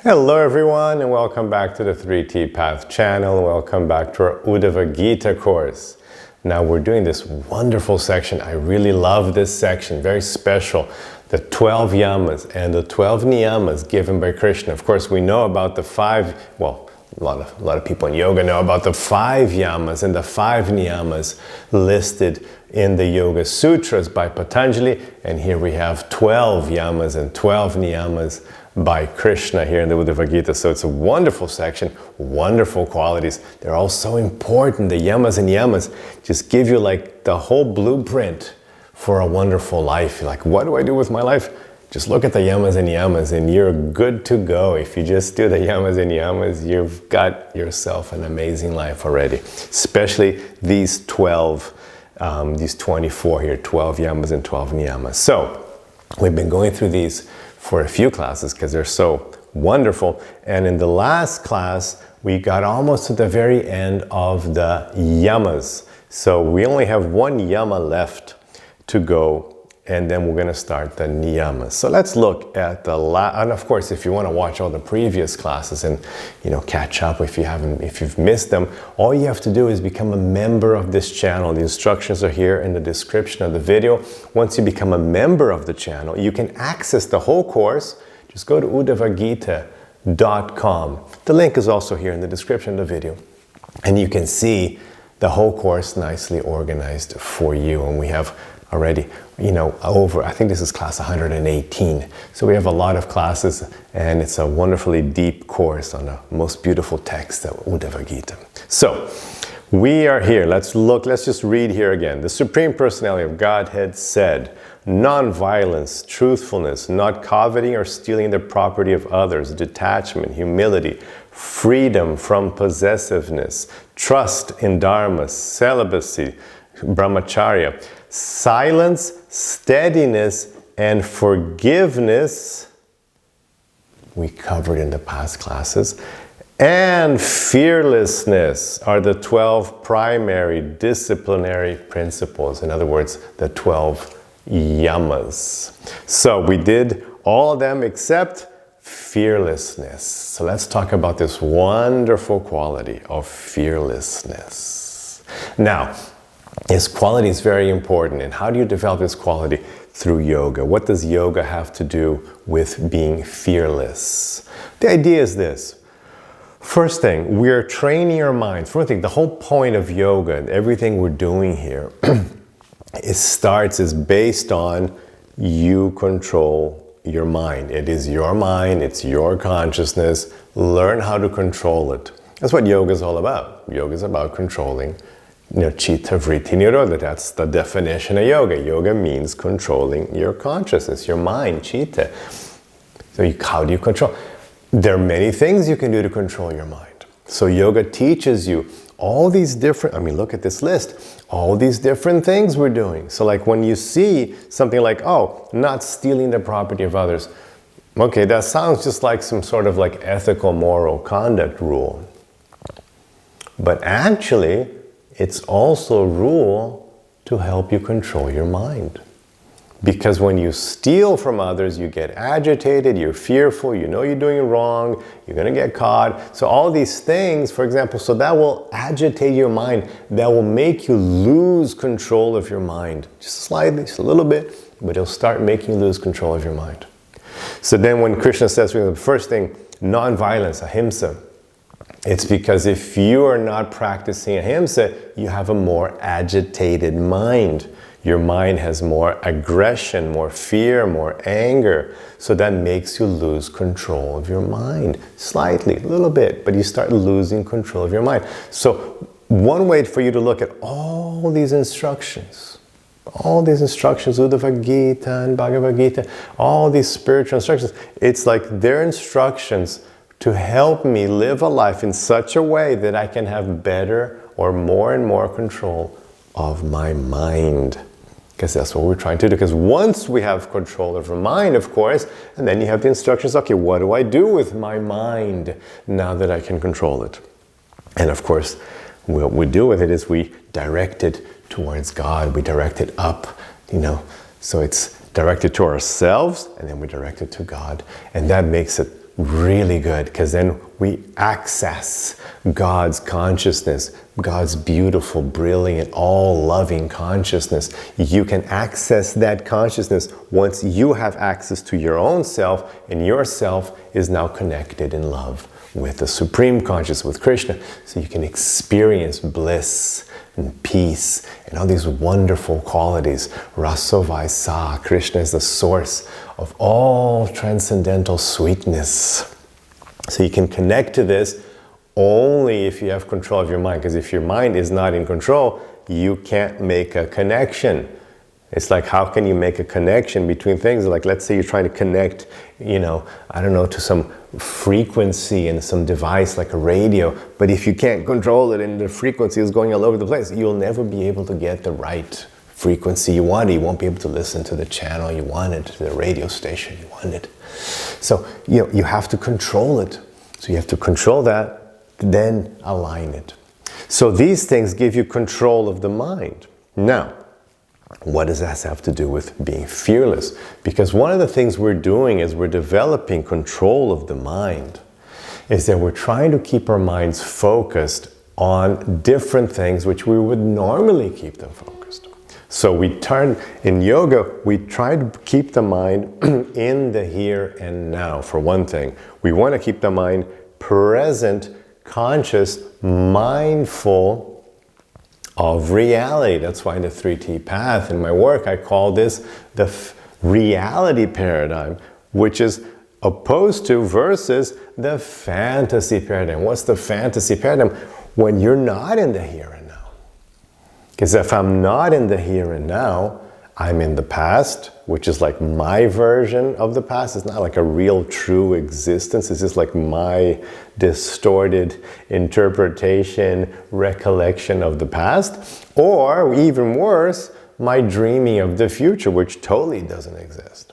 Hello everyone, and welcome back to the 3T Path channel. Welcome back to our Uddhava-gita course. Now we're doing this wonderful section. I really love this section, very special. The 12 yamas and the 12 niyamas given by Krishna. Of course, we know about the five, well, a lot of people in yoga know about the 5 yamas and the 5 niyamas listed in the Yoga Sutras by Patanjali. And here we have 12 yamas and 12 niyamas by Krishna here in the Uddhava-gita. So it's a wonderful section, wonderful qualities. They're all so important. The yamas and niyamas just give you like the whole blueprint for a wonderful life. You're like, what do I do with my life? Just look at the yamas and niyamas and you're good to go. If you just do the yamas and niyamas, you've got yourself an amazing life already. Especially these 12, these 24 here, 12 yamas and 12 niyamas. So we've been going through these for a few classes because they're so wonderful. And in the last class, we got almost to the very end of the yamas. So we only have one yama left to go, and then we're going to start the niyamas. So let's look at the and of course, if you want to watch all the previous classes and catch up if you've missed them, all you have to do is become a member of this channel. The instructions are here in the description of the video. Once you become a member of the channel, you can access the whole course. Just go to Uddhava-gita.com. The link is also here in the description of the video, and you can see the whole course nicely organized for you. And we have already, over, I think this is class 118. So we have a lot of classes, and it's a wonderfully deep course on the most beautiful text, the Uddhava-gita. So we are here. Let's just read here again. The Supreme Personality of Godhead said, non-violence, truthfulness, not coveting or stealing the property of others, detachment, humility, freedom from possessiveness, trust in dharma, celibacy, brahmacharya, silence, steadiness, and forgiveness, we covered in the past classes, and fearlessness are the 12 primary disciplinary principles. In other words, the 12 yamas. So we did all of them except fearlessness. So let's talk about this wonderful quality of fearlessness. Now, this quality is very important. And how do you develop this quality? Through yoga. What does yoga have to do with being fearless? The idea is this. First thing, we are training our minds. First thing, the whole point of yoga and everything we're doing here is based on you control your mind. It is your mind, it's your consciousness. Learn how to control it. That's what yoga is all about. Yoga is about controlling chitta, vritti, nirodha. That's the definition of yoga. Yoga means controlling your consciousness, your mind, chitta. So how do you control? There are many things you can do to control your mind. So yoga teaches you all these different, look at this list, all these different things we're doing. So like when you see something like, not stealing the property of others, okay, that sounds just like some sort of like ethical, moral conduct rule. But actually, it's also a rule to help you control your mind. Because when you steal from others, you get agitated, you're fearful, you're doing it wrong, you're going to get caught. So all these things, for example, so that will agitate your mind. That will make you lose control of your mind. Just slightly, just a little bit, but it'll start making you lose control of your mind. So then when Krishna says, the first thing, non-violence, ahimsa, it's because if you are not practicing ahimsa, you have a more agitated mind. Your mind has more aggression, more fear, more anger. So that makes you lose control of your mind. Slightly, a little bit, but you start losing control of your mind. So one way for you to look at all these instructions, Uddhava-gita and Bhagavad-gita, all these spiritual instructions, it's like they're instructions to help me live a life in such a way that I can have better or more and more control of my mind. Because that's what we're trying to do. Because once we have control of our mind, of course, and then you have the instructions, okay, what do I do with my mind now that I can control it? And of course, what we do with it is we direct it towards God. We direct it up, so it's directed to ourselves, and then we direct it to God. And that makes it really good, because then we access God's consciousness, God's beautiful, brilliant, all-loving consciousness. You can access that consciousness once you have access to your own self, and your self is now connected in love with the Supreme Consciousness, with Krishna. So you can experience bliss and peace and all these wonderful qualities. Rasovaisa, Krishna is the source of all transcendental sweetness. So you can connect to this only if you have control of your mind, because if your mind is not in control, you can't make a connection. It's like, how can you make a connection between things? Like, let's say you're trying to connect, to some frequency in some device like a radio, but if you can't control it and the frequency is going all over the place, you'll never be able to get the right frequency you want. You won't be able to listen to the channel you wanted, to the radio station you wanted. So, you have to control it. So you have to control that, then align it. So these things give you control of the mind. Now, what does that have to do with being fearless? Because one of the things we're doing is we're developing control of the mind, is that we're trying to keep our minds focused on different things which we would normally keep them focused. So in yoga, we try to keep the mind in the here and now, for one thing. We want to keep the mind present, conscious, mindful of reality. That's why in the 3T path, in my work, I call this the reality paradigm, which is opposed to versus the fantasy paradigm. What's the fantasy paradigm? When you're not in the here and now. Because if I'm not in the here and now, I'm in the past, which is like my version of the past. It's not like a real true existence. It's just like my distorted interpretation, recollection of the past. Or even worse, my dreaming of the future, which totally doesn't exist.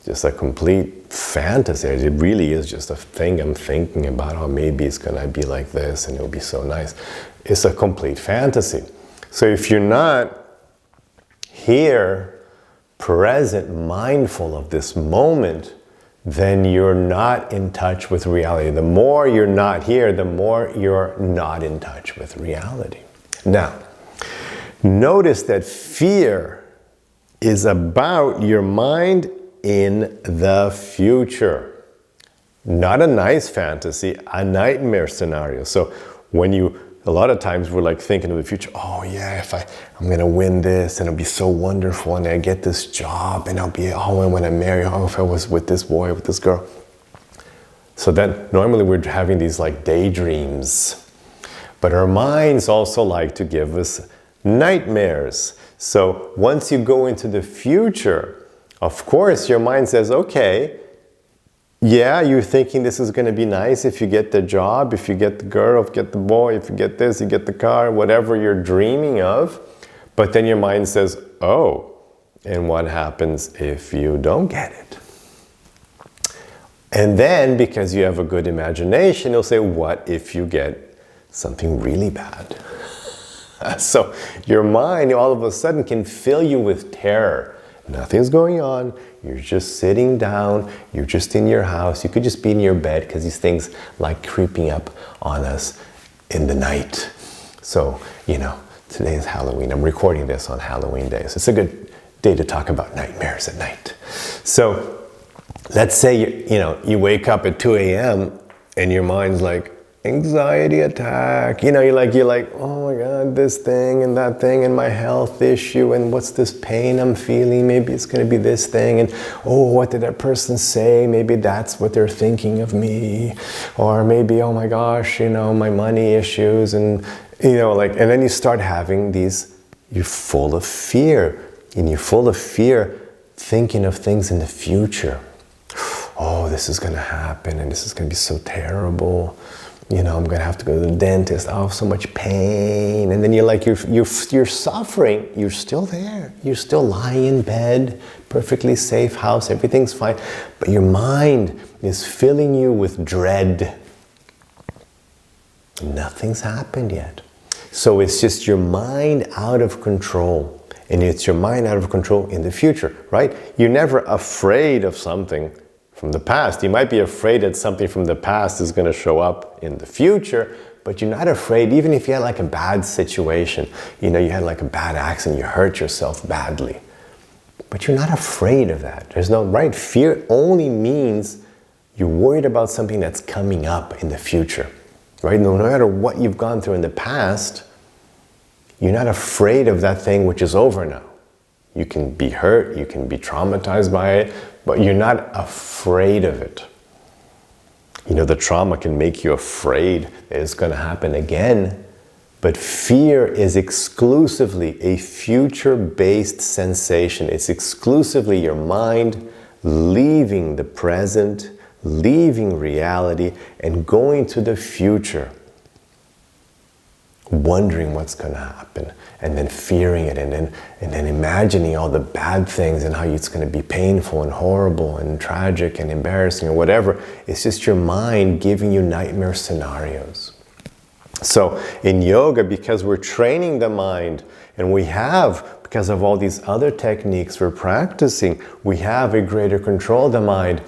Just a complete fantasy. It really is just a thing I'm thinking about. Oh, maybe it's gonna be like this and it'll be so nice. It's a complete fantasy. So if you're not here, present, mindful of this moment, then you're not in touch with reality. The more you're not here, the more you're not in touch with reality. Now, notice that fear is about your mind in the future. Not a nice fantasy, a nightmare scenario. So a lot of times we're like thinking of the future. Oh yeah, I'm going to win this and it'll be so wonderful and I get this job and when I marry, if I was with this boy, with this girl. So then normally we're having these like daydreams. But our minds also like to give us nightmares. So once you go into the future, of course your mind says, okay, yeah, you're thinking this is going to be nice if you get the job, if you get the girl, if you get the boy, if you get this, you get the car, whatever you're dreaming of. But then your mind says, oh, and what happens if you don't get it? And then, because you have a good imagination, you'll say, what if you get something really bad? So your mind all of a sudden can fill you with terror. Nothing's going on. You're just sitting down. You're just in your house. You could just be in your bed because these things like creeping up on us in the night. So, today is Halloween. I'm recording this on Halloween day. So it's a good day to talk about nightmares at night. So let's say, you wake up at 2 a.m. and your mind's like, anxiety attack. You're like, oh my God, this thing and that thing and my health issue and what's this pain I'm feeling? Maybe it's going to be this thing. And oh, what did that person say? Maybe that's what they're thinking of me. Or maybe, oh my gosh, my money issues. And, and then you start having you're full of fear. And you're full of fear thinking of things in the future. Oh, this is going to happen and this is going to be so terrible. I'm going to have to go to the dentist. Oh, so much pain. And then you're suffering. You're still there. You're still lying in bed, perfectly safe house. Everything's fine. But your mind is filling you with dread. Nothing's happened yet. So it's just your mind out of control. And it's your mind out of control in the future, right? You're never afraid of something from the past. You might be afraid that something from the past is going to show up in the future, but you're not afraid, even if you had like a bad situation, you had like a bad accident, you hurt yourself badly. But you're not afraid of that. There's no, right? Fear only means you're worried about something that's coming up in the future, right? No matter what you've gone through in the past, you're not afraid of that thing which is over now. You can be hurt, you can be traumatized by it, but you're not afraid of it. The trauma can make you afraid that it's going to happen again, but fear is exclusively a future-based sensation. It's exclusively your mind leaving the present, leaving reality, and going to the future, wondering what's going to happen, and then fearing it, and then imagining all the bad things and how it's going to be painful and horrible and tragic and embarrassing or whatever. It's just your mind giving you nightmare scenarios. So in yoga, because we're training the mind, and we have, because of all these other techniques we're practicing, we have a greater control of the mind.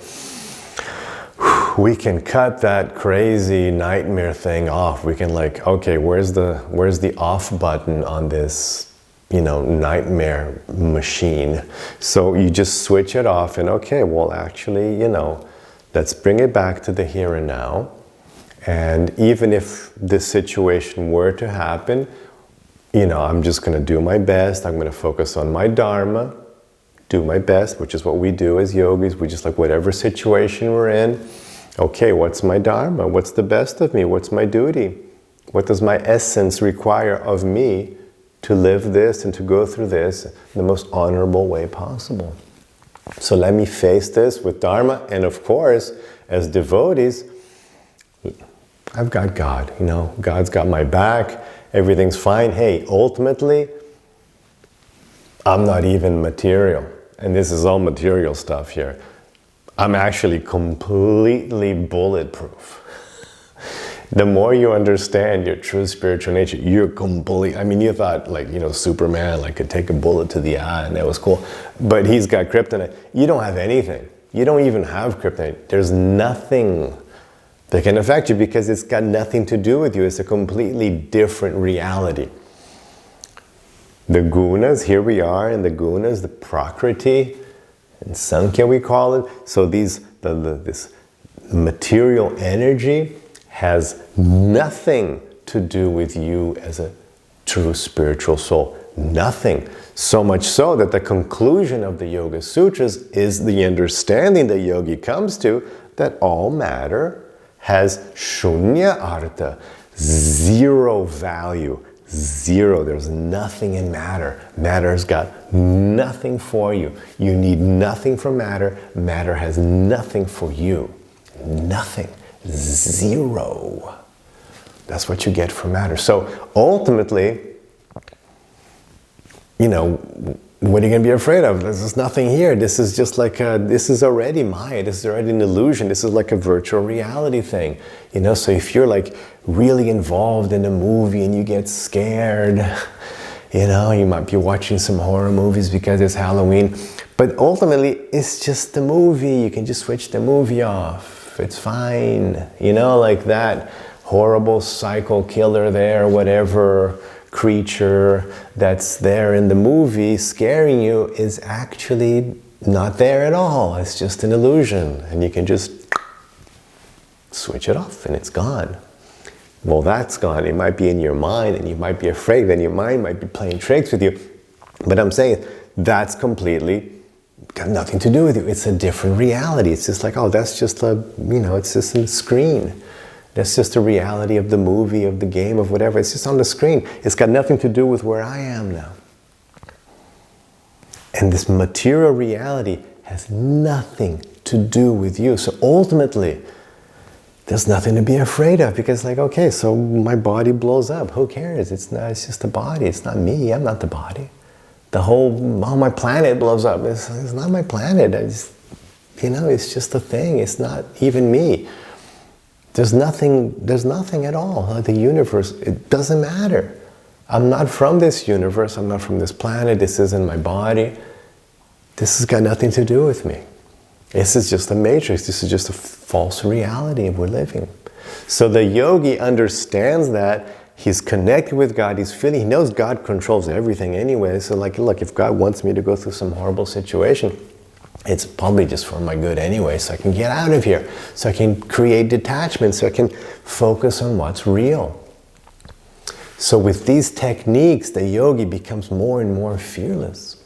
We can cut that crazy nightmare thing off. We can okay, where's the off button on this, nightmare machine? So you just switch it off and okay, well actually, let's bring it back to the here and now. And even if this situation were to happen, I'm just going to do my best. I'm going to focus on my dharma, do my best, which is what we do as yogis. We just whatever situation we're in. Okay, what's my dharma? What's the best of me? What's my duty? What does my essence require of me to live this and to go through this in the most honorable way possible? So let me face this with dharma. And of course, as devotees, I've got God. God's got my back. Everything's fine. Hey, ultimately, I'm not even material. And this is all material stuff here. I'm actually completely bulletproof. The more you understand your true spiritual nature, you're complete. You thought Superman could take a bullet to the eye and that was cool. But he's got kryptonite. You don't have anything. You don't even have kryptonite. There's nothing that can affect you because it's got nothing to do with you. It's a completely different reality. The gunas, here we are in the gunas, the prakriti, and Sankhya we call it. So this material energy has nothing to do with you as a true spiritual soul. Nothing. So much so that the conclusion of the Yoga Sutras is the understanding the yogi comes to that all matter has shunya artha, zero value. Zero. There's nothing in matter. Matter's got nothing for you. You need nothing from matter. Matter has nothing for you. Nothing. Zero. That's what you get from matter. So ultimately, what are you going to be afraid of? There's nothing here. This is just this is already Maya. This is already an illusion. This is like a virtual reality thing. So if you're really involved in a movie and you get scared, you might be watching some horror movies because it's Halloween. But ultimately, it's just the movie. You can just switch the movie off. It's fine. That horrible psycho killer there, whatever creature that's there in the movie scaring you is actually not there at all. It's just an illusion. And you can just switch it off and it's gone. Well, that's gone. It might be in your mind and you might be afraid and your mind might be playing tricks with you. But I'm saying that's completely got nothing to do with you. It's a different reality. It's just that's just it's just a screen. That's just the reality of the movie, of the game, of whatever. It's just on the screen. It's got nothing to do with where I am now. And this material reality has nothing to do with you. So ultimately, there's nothing to be afraid of because okay, so my body blows up. Who cares? It's just a body. It's not me. I'm not the body. My planet blows up. It's not my planet. It's just a thing. It's not even me. There's nothing at all. The universe, it doesn't matter. I'm not from this universe. I'm not from this planet. This isn't my body. This has got nothing to do with me. This is just a matrix. This is just a false reality we're living. So the yogi understands that. He's connected with God. He's feeling, he knows God controls everything anyway. So like, look, if God wants me to go through some horrible situation, it's probably just for my good anyway, so I can get out of here. So I can create detachment, so I can focus on what's real. So with these techniques, the yogi becomes more and more fearless.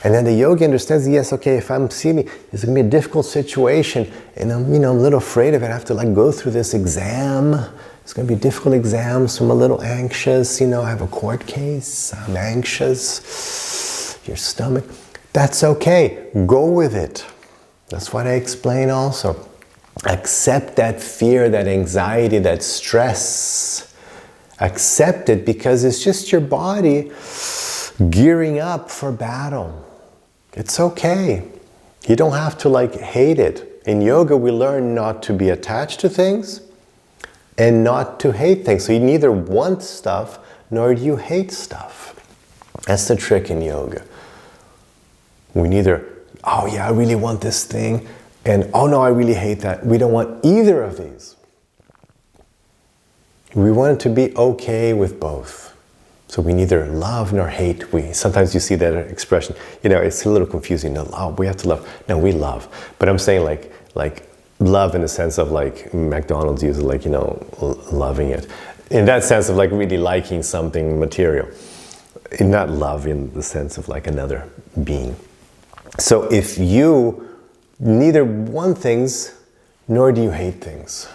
And then the yogi understands, yes, okay, if I'm seeing it's going to be a difficult situation, and I'm, a little afraid of it, I have to go through this exam. It's going to be a difficult exam, so I'm a little anxious. I have a court case. I'm anxious. Your stomach. That's okay. Go with it. That's what I explain also. Accept that fear, that anxiety, that stress. Accept it because it's just your body gearing up for battle. It's okay. You don't have to hate it. In yoga, we learn not to be attached to things and not to hate things. So you neither want stuff nor do you hate stuff. That's the trick in yoga. We neither, oh yeah, I really want this thing, and oh no, I really hate that. We don't want either of these. We want it to be okay with both. So we neither love nor hate. Sometimes you see that expression, it's a little confusing. No, oh, we have to love. No, we love. But I'm saying like love in the sense of McDonald's uses loving it. In that sense of really liking something material. Not love in the sense of another being. So if you neither want things nor do you hate things.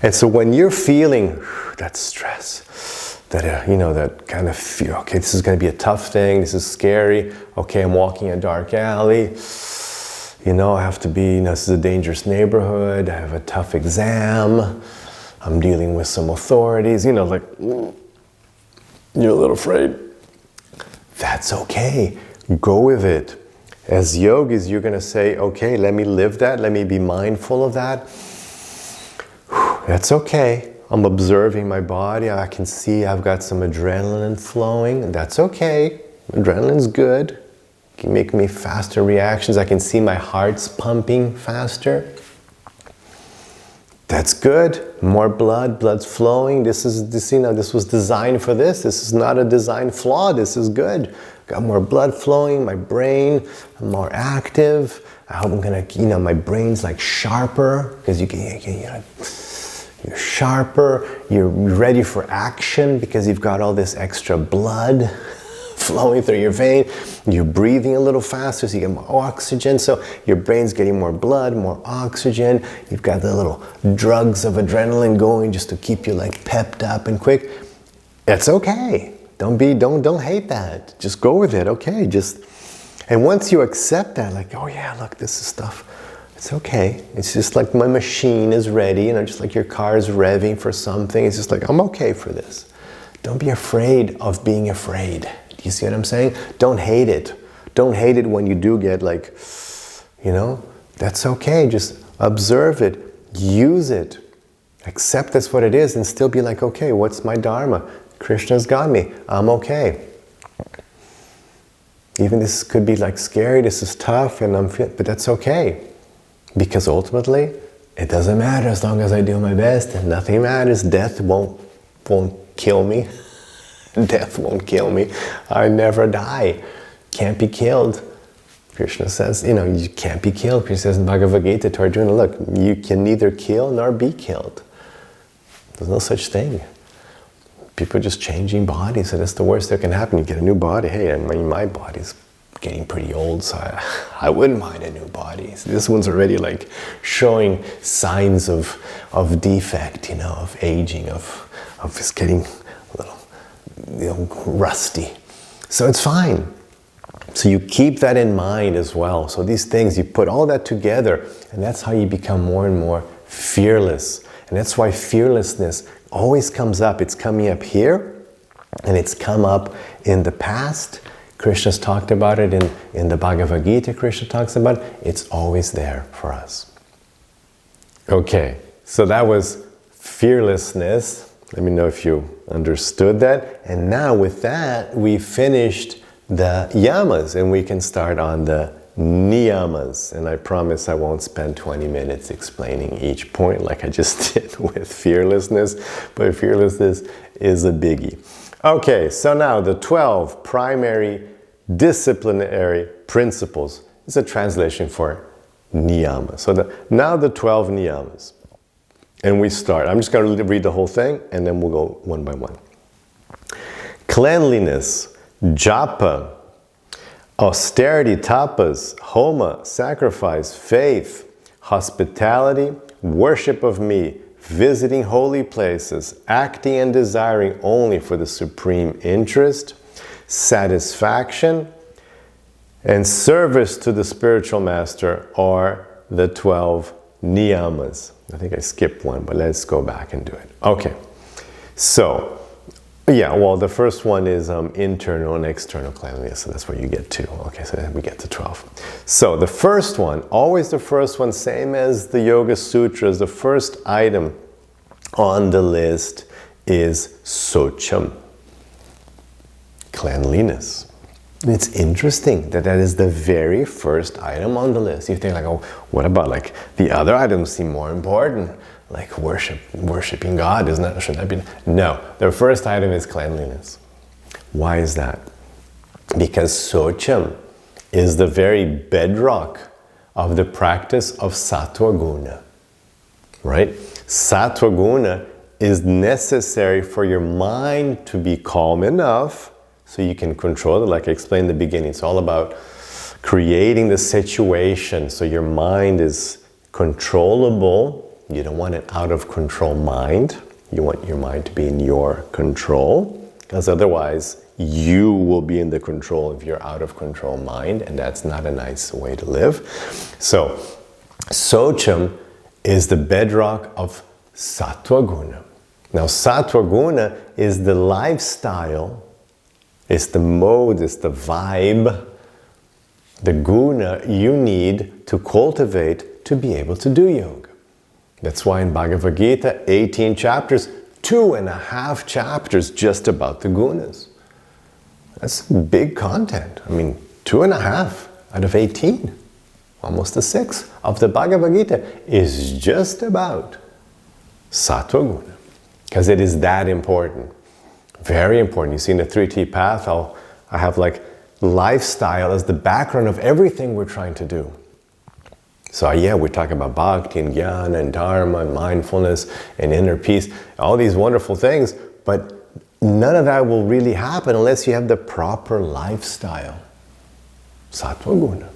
And so when you're feeling that stress, that kind of fear, okay, this is going to be a tough thing, this is scary, okay, I'm walking a dark alley, I have to be, this is a dangerous neighborhood, I have a tough exam, I'm dealing with some authorities, you're a little afraid. That's okay. Go with it. As yogis, you're going to say, okay, let me live that, let me be mindful of that. That's okay. I'm observing my body. I can see I've got some adrenaline flowing. That's okay. Adrenaline's good. It can make me faster reactions. I can see my heart's pumping faster. That's good. More blood's flowing. This was designed for this. This is not a design flaw. This is good. Got more blood flowing, my brain, I'm more active. I hope I'm gonna, my brain's sharper, because you're sharper, you're ready for action because you've got all this extra blood flowing through your vein. You're breathing a little faster, so you get more oxygen. So your brain's getting more blood, more oxygen. You've got the little drugs of adrenaline going just to keep you pepped up and quick. It's okay. Don't hate that. Just go with it. Okay. And once you accept that, oh yeah, look, this is stuff. It's okay. It's just my machine is ready, just like your car is revving for something. It's just I'm okay for this. Don't be afraid of being afraid. Do you see what I'm saying? Don't hate it. Don't hate it when you do get that's okay. Just observe it, use it, accept that's what it is, and still be okay, what's my dharma? Krishna's got me. I'm okay. Even this could be scary, this is tough, but that's okay. Because ultimately, it doesn't matter as long as I do my best, and nothing matters. Death won't kill me. Death won't kill me. I never die. Can't be killed. Krishna says, you can't be killed. Krishna says in Bhagavad-gita to Arjuna, look, you can neither kill nor be killed. There's no such thing. People are just changing bodies, and that's the worst that can happen. You get a new body. Hey, my body's getting pretty old, so I wouldn't mind a new body. So this one's already showing signs of defect, of aging, of just getting a little, rusty. So it's fine. So you keep that in mind as well. So these things, you put all that together, and that's how you become more and more fearless. And that's why fearlessness always comes up. It's coming up here, and it's come up in the past. Krishna's talked about it in the Bhagavad-gita. Krishna talks about it. It's always there for us. Okay, so that was fearlessness. Let me know if you understood that. And now with that, we finished the yamas, and we can start on the niyamas. And I promise I won't spend 20 minutes explaining each point like I just did with fearlessness, but fearlessness is a biggie. Okay, so now the 12 primary disciplinary principles is a translation for niyamas. So now the 12 niyamas. And we start. I'm just going to read the whole thing and then we'll go one by one. Cleanliness, japa, austerity, tapas, homa, sacrifice, faith, hospitality, worship of me, visiting holy places, acting and desiring only for the supreme interest, satisfaction, and service to the spiritual master are the 12 niyamas. I think I skipped one, but let's go back and do it. Okay, so yeah, well, the first one is internal and external cleanliness, so that's where you get to. Okay, so then we get to 12. So the first one, always the first one, same as the Yoga Sutras, the first item on the list is socham, cleanliness. It's interesting that that is the very first item on the list. You think like, oh, what about like the other items seem more important? Like worshiping God, should that be? No, the first item is cleanliness. Why is that? Because socham is the very bedrock of the practice of sattva guna, right? Sattva guna is necessary for your mind to be calm enough so you can control it, like I explained in the beginning. It's all about creating the situation so your mind is controllable. You don't want an out of control mind. You want your mind to be in your control, because otherwise you will be in the control of your out of control mind, and that's not a nice way to live. So, socham is the bedrock of sattva guna. Now, sattva guna is the lifestyle, it's the mode, it's the vibe, the guna you need to cultivate to be able to do yoga. That's why in Bhagavad-gita, 18 chapters, 2.5 chapters just about the gunas. That's big content. I mean, 2.5 out of 18, almost a sixth of the Bhagavad-gita is just about sattva guna, because it is that important. Very important. You see in the 3T path, I have like lifestyle as the background of everything we're trying to do. So yeah, we talk about bhakti and jnana and dharma and mindfulness and inner peace, all these wonderful things, but none of that will really happen unless you have the proper lifestyle. Sattva guna.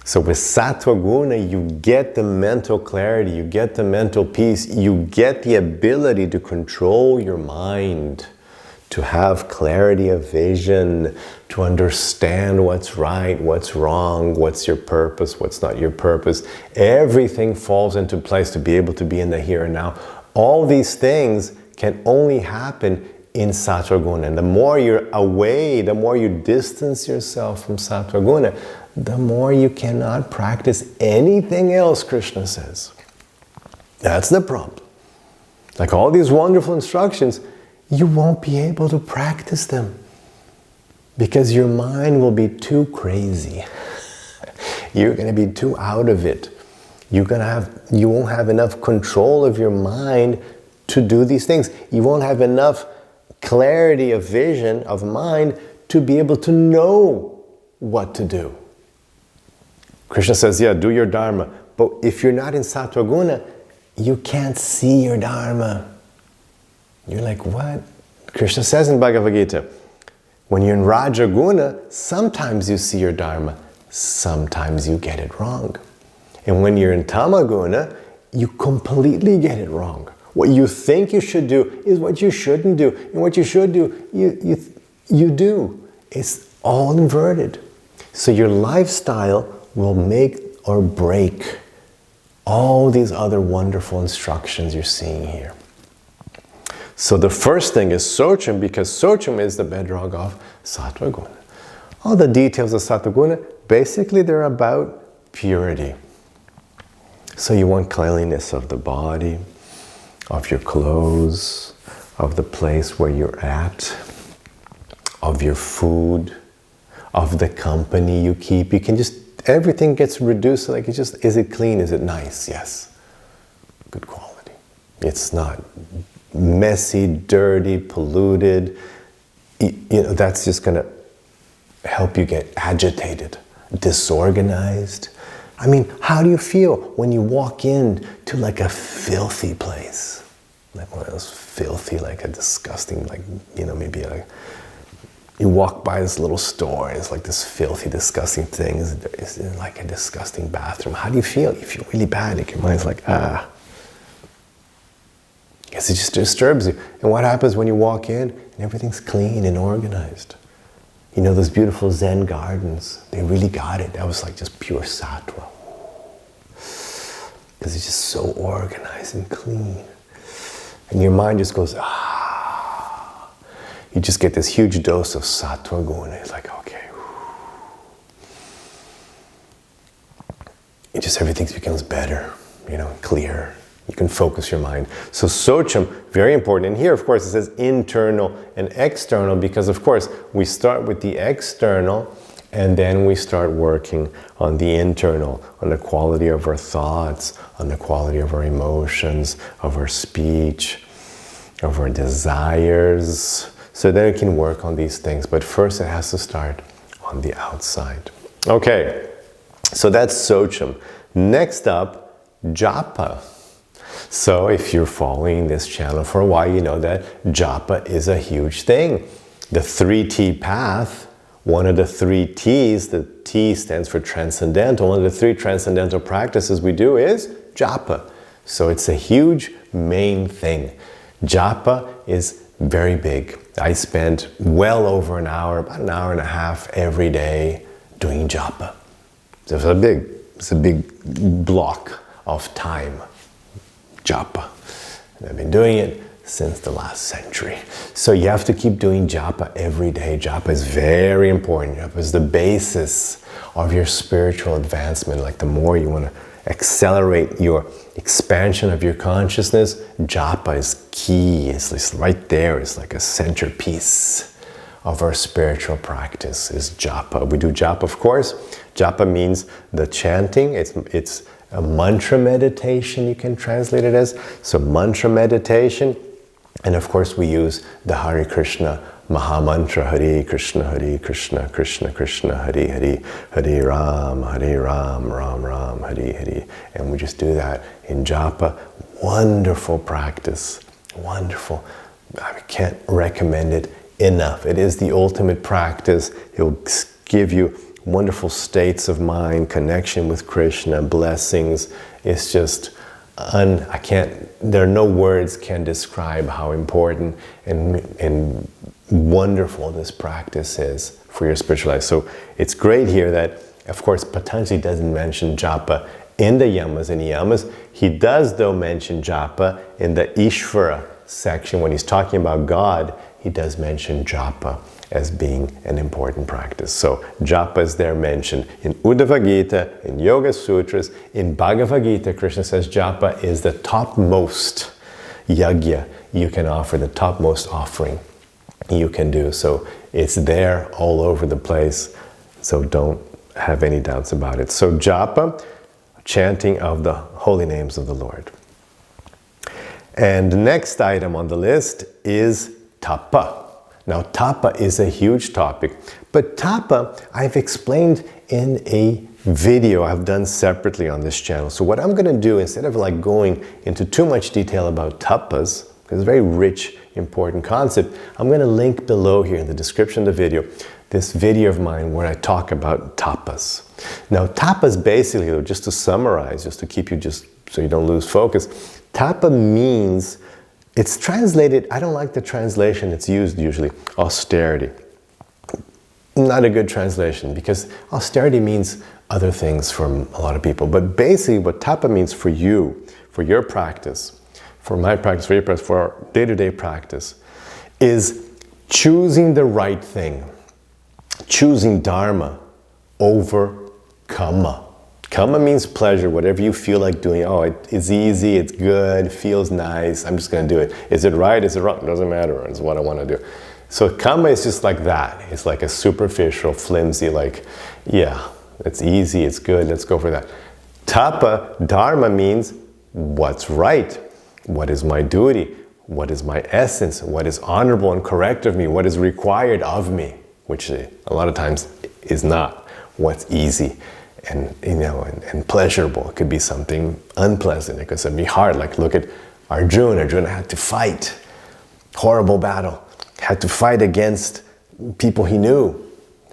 So with sattva guna, you get the mental clarity, you get the mental peace, you get the ability to control your mind, to have clarity of vision, to understand what's right, what's wrong, what's your purpose, what's not your purpose. Everything falls into place to be able to be in the here and now. All these things can only happen in sattva guna. And the more you're away, the more you distance yourself from sattva guna, the more you cannot practice anything else, Krishna says. That's the problem. Like all these wonderful instructions, you won't be able to practice them because your mind will be too crazy. You're going to be too out of it. You won't have enough control of your mind to do these things. You won't have enough clarity of vision, of mind, to be able to know what to do. Krishna says, yeah, do your dharma. But if you're not in sattva guna, you can't see your dharma. You're like, what? Krishna says in Bhagavad Gita, when you're in raja guna, sometimes you see your dharma, sometimes you get it wrong. And when you're in tama guna, you completely get it wrong. What you think you should do is what you shouldn't do. And what you should do, you do. It's all inverted. So your lifestyle will make or break all these other wonderful instructions you're seeing here. So the first thing is socham, because socham is the bedrock of sattva guna. All the details of sattva guna, basically they're about purity. So you want cleanliness of the body, of your clothes, of the place where you're at, of your food, of the company you keep. You can just, everything gets reduced, like it's just, is it clean? Is it nice? Yes. Good quality. It's not messy, dirty, polluted. That's just going to help you get agitated, disorganized. I mean, how do you feel when you walk in to like a filthy place? Like one of those filthy, like a disgusting, like, maybe you walk by this little store and it's like this filthy, disgusting thing. It's like a disgusting bathroom. How do you feel? You feel really bad. Like your mind's like, Because it just disturbs you. And what happens when you walk in and everything's clean and organized? Those beautiful Zen gardens, they really got it. That was like just pure sattva. Because it's just so organized and clean. And your mind just goes, You just get this huge dose of sattva going. It's like, okay. Everything becomes better, clear. You can focus your mind. So Socham, very important. And here, of course, it says internal and external because, of course, we start with the external and then we start working on the internal, on the quality of our thoughts, on the quality of our emotions, of our speech, of our desires. So then we can work on these things. But first, it has to start on the outside. Okay, so that's Socham. Next up, japa. So if you're following this channel for a while, you know that japa is a huge thing. The 3T path, one of the 3 T's, the T stands for transcendental, one of the 3 transcendental practices we do is japa. So it's a huge main thing. Japa is very big. I spend well over an hour, about an hour and a half every day doing japa. So it's a big block of time. Japa. And I've been doing it since the last century. So you have to keep doing japa every day. Japa is very important. Japa is the basis of your spiritual advancement. Like the more you want to accelerate your expansion of your consciousness, japa is key. It's right there. It's like a centerpiece of our spiritual practice is japa. We do japa, of course. Japa means the chanting. It's a mantra meditation, you can translate it as. So mantra meditation. And of course we use the Hare Krishna Maha Mantra, Hare Krishna, Krishna Krishna, Hare Hare, Hare Ram, Ram Ram, Hare Hare. And we just do that in japa. Wonderful practice, wonderful. I can't recommend it enough. It is the ultimate practice. It will give you wonderful states of mind, connection with Krishna, blessings. It's just, there are no words can describe how important and wonderful this practice is for your spiritual life. So it's great here that, of course, Patanjali doesn't mention japa in the yamas and niyamas. He does, though, mention japa in the Ishvara section. When he's talking about God, he does mention japa as being an important practice. So japa is there mentioned in Uddhava-gita, in Yoga Sutras, in Bhagavad-gita. Krishna says japa is the topmost yajna you can offer, the topmost offering you can do. So it's there all over the place. So don't have any doubts about it. So japa, chanting of the holy names of the Lord. And the next item on the list is tapa. Now, tapa is a huge topic, but tapa I've explained in a video I've done separately on this channel. So what I'm going to do, instead of like going into too much detail about tapas, because it's a very rich, important concept, I'm going to link below here in the description of the video, this video of mine where I talk about tapas. Now, tapas basically, just to summarize, just to keep you just so you don't lose focus, tapa means, it's translated, I don't like the translation it's used usually, austerity. Not a good translation because austerity means other things for a lot of people. But basically what tapa means for you, for your practice, for my practice, for your practice, for our day-to-day practice, is choosing the right thing. Choosing dharma over kama. Kama means pleasure, whatever you feel like doing. Oh, it's easy, it's good, feels nice, I'm just going to do it. Is it right, is it wrong? It doesn't matter, it's what I want to do. So kama is just like that. It's like a superficial, flimsy, like, yeah, it's easy, it's good, let's go for that. Tapa, dharma means what's right, what is my duty, what is my essence, what is honorable and correct of me, what is required of me, which a lot of times is not what's easy and, you know, and pleasurable. It could be something unpleasant. It could be hard. Like look at Arjuna. Arjuna had to fight, horrible battle, had to fight against people he knew,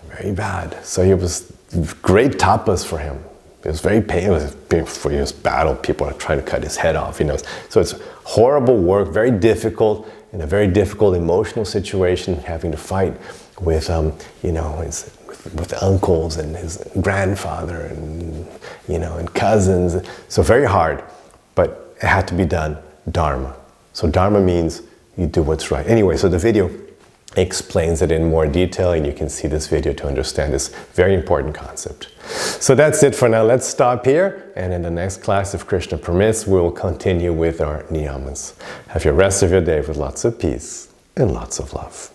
very bad. So it was great tapas for him. It was very painful. It was big for his battle. People are trying to cut his head off, you know. So it's horrible work, very difficult, in a very difficult emotional situation, having to fight with, you know, with uncles and his grandfather and, you know, and cousins. So very hard, but it had to be done, dharma. So dharma means you do what's right. Anyway, so the video explains it in more detail, and you can see this video to understand this very important concept. So that's it for now. Let's stop here, and in the next class, if Krishna permits, we'll continue with our niyamas. Have your rest of your day with lots of peace and lots of love.